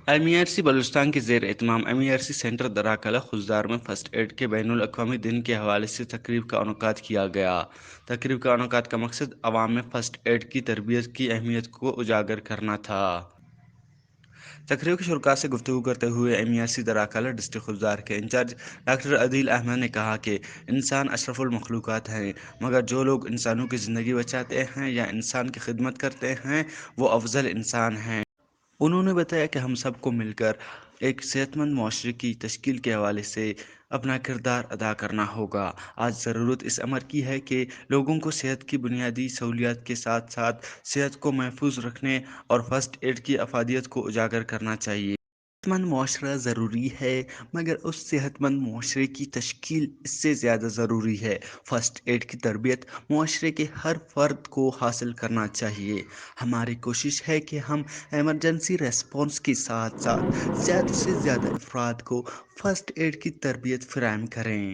MRC Balochistan کے زیر اہتمام MRC سینٹر دراکلہ خضدار میں فرسٹ ایڈ کے بین الاقوامی دن کے حوالے سے تقریب کا انعقاد کیا گیا۔ تقریب کا انعقاد کا مقصد عوام میں فرسٹ ایڈ کی تربیت کی اہمیت کو اجاگر کرنا تھا۔ تقریب کے شرکاء سے گفتگو کرتے ہوئے MRC دراکلہ ڈسٹرکٹ خضدار کے انچارج ڈاکٹر عدیل احمد نے کہا کہ انسان اشرف المخلوقات ہیں، مگر جو لوگ انسانوں کی زندگی بچاتے ہیں یا انسان کی خدمت کرتے ہیں وہ افضل انسان ہیں۔ انہوں نے بتایا کہ ہم سب کو مل کر ایک صحت مند معاشرے کی تشکیل کے حوالے سے اپنا کردار ادا کرنا ہوگا۔ آج ضرورت اس امر کی ہے کہ لوگوں کو صحت کی بنیادی سہولیات کے ساتھ ساتھ صحت کو محفوظ رکھنے اور فرسٹ ایڈ کی افادیت کو اجاگر کرنا چاہیے۔ صحت مند معاشرہ ضروری ہے، مگر اس صحت مند معاشرے کی تشکیل اس سے زیادہ ضروری ہے۔ فرسٹ ایڈ کی تربیت معاشرے کے ہر فرد کو حاصل کرنا چاہیے۔ ہماری کوشش ہے کہ ہم ایمرجنسی ریسپانس کے ساتھ ساتھ زیادہ سے زیادہ افراد کو فرسٹ ایڈ کی تربیت فراہم کریں۔